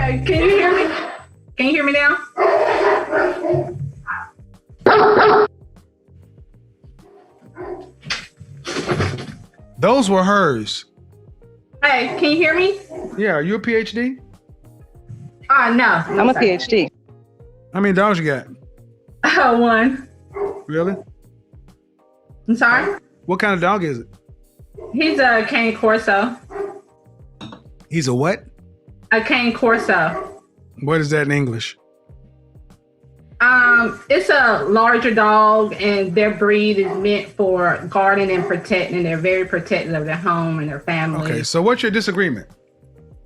Hey, can you hear me? Can you hear me now? Those were hers. Hey, can you hear me? Yeah, are you a PhD? No. I'm a PhD. How many dogs you got? One. Really? I'm sorry? What kind of dog is it? He's a cane corso. He's a what? A cane corso. What is that in English? It's a larger dog, and their breed is meant for guarding and protecting. They're very protective of their home and their family. Okay, so what's your disagreement?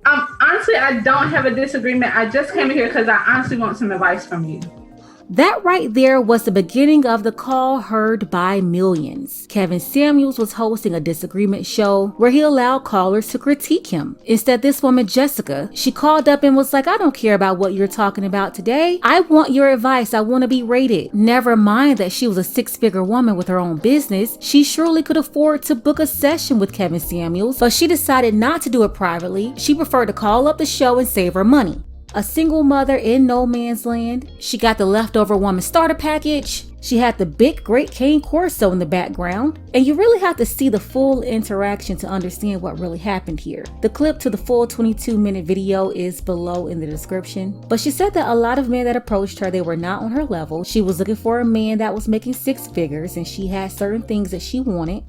Honestly, I don't have a disagreement. I just came here because I honestly want some advice from you. That right there was the beginning of the call heard by millions. Kevin Samuels was hosting a disagreement show where he allowed callers to critique him. Instead, this woman, Jessica, she called up and was like, I don't care about what you're talking about today. I want your advice. I want to be rated. Never mind that she was a six-figure woman with her own business. She surely could afford to book a session with Kevin Samuels, but she decided not to do it privately. She preferred to call up the show and save her money. A single mother in no man's land. She got the leftover woman starter package. She had the big great cane corso in the background. And you really have to see the full interaction to understand what really happened here. The clip to the full 22-minute video is below in the description. But she said that a lot of men that approached her, they were not on her level. She was looking for a man that was making six figures, and she had certain things that she wanted.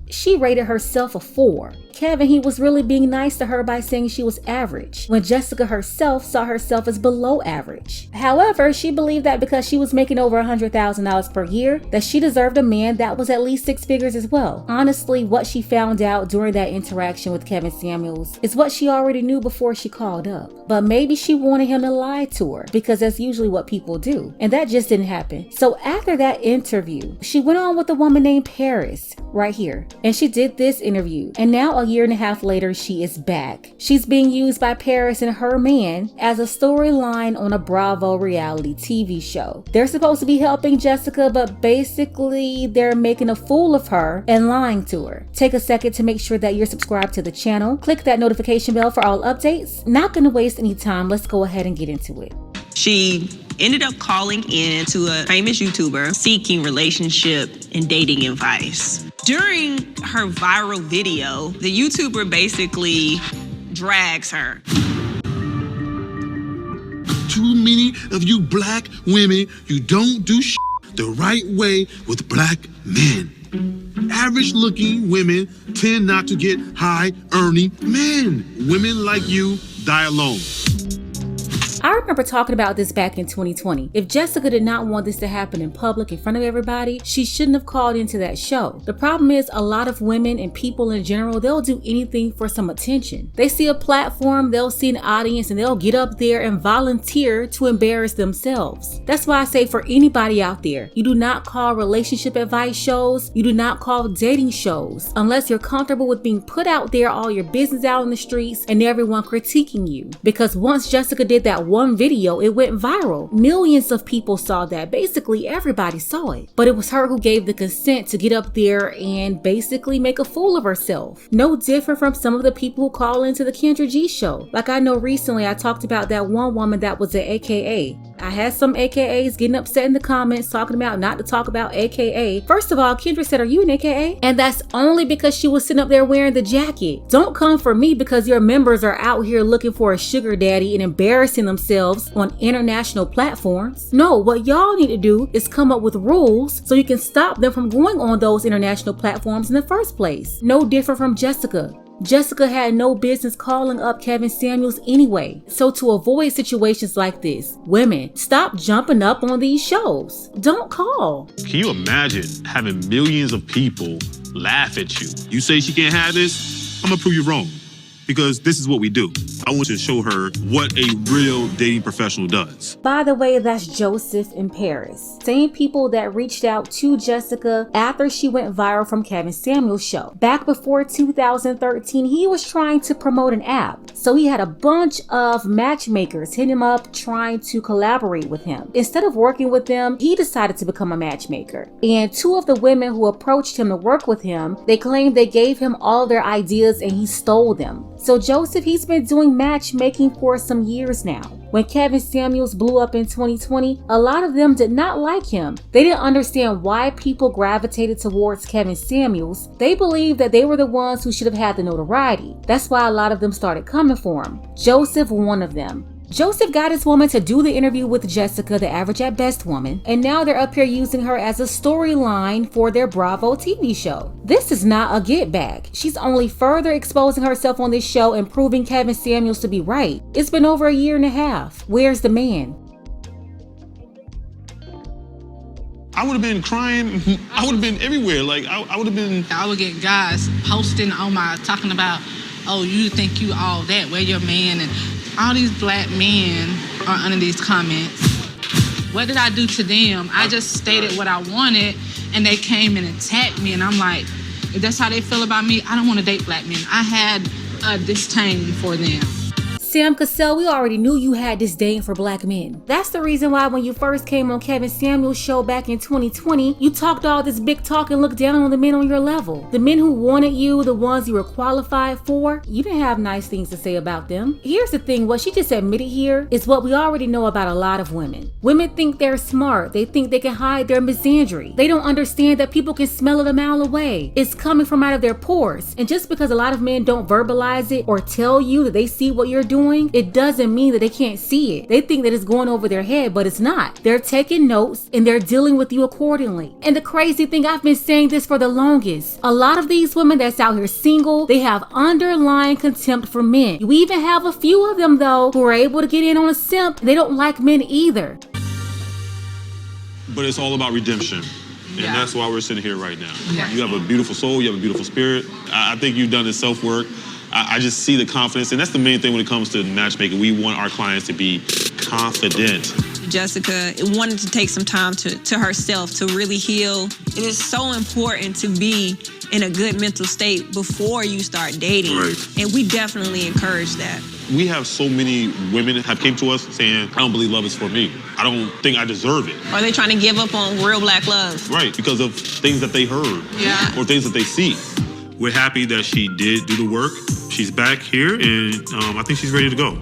She rated herself a 4. Kevin, he was really being nice to her by saying she was average, when Jessica herself saw herself as below average. However, she believed that because she was making over $100,000 per year, that she deserved a man that was at least six figures as well. Honestly, what she found out during that interaction with Kevin Samuels is what she already knew before she called up. But maybe she wanted him to lie to her, because that's usually what people do. And that just didn't happen. So after that interview, she went on with a woman named Paris, right here. And she did this interview. And now a year and a half later, she is back. She's being used by Paris and her man as a storyline on a Bravo reality TV show. They're supposed to be helping Jessica, but basically they're making a fool of her and lying to her. Take a second to make sure that you're subscribed to the channel. Click that notification bell for all updates. Not gonna waste any time. Let's go ahead and get into it. She ended up calling in to a famous YouTuber seeking relationship and dating advice. During her viral video, the YouTuber basically drags her. Too many of you black women, you don't do the right way with black men. Average looking women tend not to get high earning men. Women like you die alone. I remember talking about this back in 2020. If Jessica did not want this to happen in public in front of everybody, she shouldn't have called into that show. The problem is a lot of women and people in general, they'll do anything for some attention. They see a platform, they'll see an audience, and they'll get up there and volunteer to embarrass themselves. That's why I say for anybody out there, you do not call relationship advice shows, you do not call dating shows, unless you're comfortable with being put out there, all your business out in the streets, and everyone critiquing you. Because once Jessica did that one video, it went viral. Millions of people saw that. Basically, everybody saw it. But it was her who gave the consent to get up there and basically make a fool of herself. No different from some of the people who call into the Kendra G show. Like I know recently I talked about that one woman that was an AKA. I had some AKAs getting upset in the comments talking about not to talk about AKA. First of all, Kendra said, are you an AKA? And that's only because she was sitting up there wearing the jacket. Don't come for me because your members are out here looking for a sugar daddy and embarrassing themselves on international platforms. No, what y'all need to do is come up with rules so you can stop them from going on those international platforms in the first place. No different from Jessica. Jessica had no business calling up Kevin Samuels anyway. So to avoid situations like this, women, stop jumping up on these shows. Don't call. Can you imagine having millions of people laugh at you? You say she can't have this? I'm gonna prove you wrong. Because this is what we do. I want to show her what a real dating professional does. By the way, that's Joseph in Paris. Same people that reached out to Jessica after she went viral from Kevin Samuels' show. Back before 2013, he was trying to promote an app. So he had a bunch of matchmakers hit him up trying to collaborate with him. Instead of working with them, he decided to become a matchmaker. And two of the women who approached him to work with him, they claimed they gave him all their ideas and he stole them. So Joseph, he's been doing matchmaking for some years now. When Kevin Samuels blew up in 2020, a lot of them did not like him. They didn't understand why people gravitated towards Kevin Samuels. They believed that they were the ones who should have had the notoriety. That's why a lot of them started coming for him. Joseph, one of them. Joseph got his woman to do the interview with Jessica, the average at best woman, and now they're up here using her as a storyline for their Bravo TV show. This is not a get back. She's only further exposing herself on this show and proving Kevin Samuels to be right. It's been over a year and a half. Where's the man? I would have been crying. I would have been everywhere. Like, I would have been... I would get guys posting on talking about, oh, you think you all that, where your man, and all these black men are under these comments. What did I do to them? I just stated what I wanted, and they came and attacked me, and I'm like, if that's how they feel about me, I don't want to date black men. I had a disdain for them. Sam Cassell, we already knew you had disdain for black men. That's the reason why when you first came on Kevin Samuels' show back in 2020, you talked all this big talk and looked down on the men on your level. The men who wanted you, the ones you were qualified for, you didn't have nice things to say about them. Here's the thing, what she just admitted here is what we already know about a lot of women. Women think they're smart. They think they can hide their misandry. They don't understand that people can smell it a mile away. It's coming from out of their pores. And just because a lot of men don't verbalize it or tell you that they see what you're doing, it doesn't mean that they can't see it. They think that it's going over their head, but it's not. They're taking notes and they're dealing with you accordingly. And the crazy thing, I've been saying this for the longest. A lot of these women that's out here single, they have underlying contempt for men. You even have a few of them though who are able to get in on a simp. They don't like men either. But it's all about redemption. And that's why we're sitting here right now. Yeah. You have a beautiful soul, you have a beautiful spirit. I think you've done the self-work. I just see the confidence, and that's the main thing when it comes to matchmaking. We want our clients to be confident. Jessica wanted to take some time to herself to really heal. It is so important to be in a good mental state before you start dating. Right. And we definitely encourage that. We have so many women have came to us saying, I don't believe love is for me. I don't think I deserve it. Are they trying to give up on real black love? Right, because of things that they heard or things that they see. We're happy that she did do the work. She's back here, and I think she's ready to go.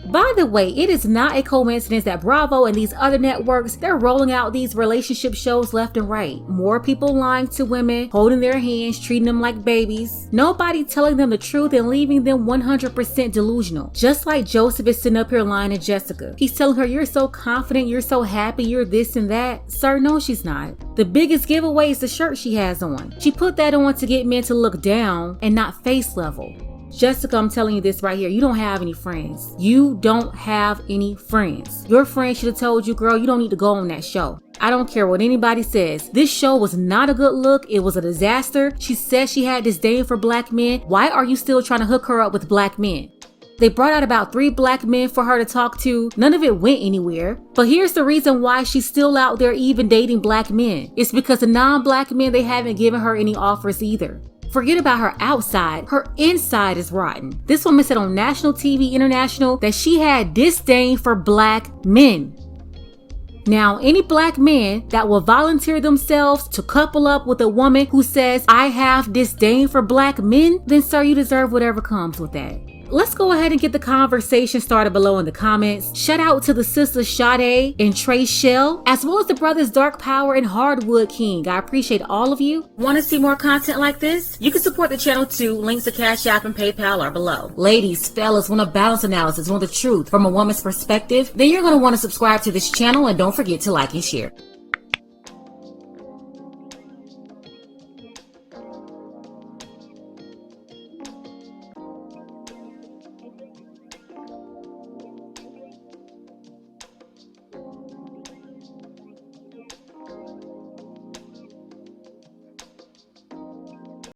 By the way, it is not a coincidence that Bravo and these other networks, they're rolling out these relationship shows left and right. More people lying to women, holding their hands, treating them like babies. Nobody telling them the truth and leaving them 100% delusional. Just like Joseph is sitting up here lying to Jessica. He's telling her, you're so confident, you're so happy, you're this and that. Sir, no, she's not. The biggest giveaway is the shirt she has on. She put that on to get men to look down and not face level. Jessica, I'm telling you this right here. You don't have any friends. You don't have any friends. Your friend should have told you, girl, you don't need to go on that show. I don't care what anybody says. This show was not a good look. It was a disaster. She said she had disdain for black men. Why are you still trying to hook her up with black men? They brought out about 3 black men for her to talk to. None of it went anywhere. But here's the reason why she's still out there even dating black men. It's because the non-black men, they haven't given her any offers either. Forget about her outside, her inside is rotten. This woman said on national TV international that she had disdain for black men. Now, any black men that will volunteer themselves to couple up with a woman who says, I have disdain for black men, then sir, you deserve whatever comes with that. Let's go ahead and get the conversation started below in the comments. Shout out to the sisters Sade and Trey Shell, as well as the brothers Dark Power and Hardwood King. I appreciate all of you. Want to see more content like this? You can support the channel too. Links to Cash App and PayPal are below. Ladies, fellas, want a balance analysis, want the truth from a woman's perspective? Then you're going to want to subscribe to this channel and don't forget to like and share.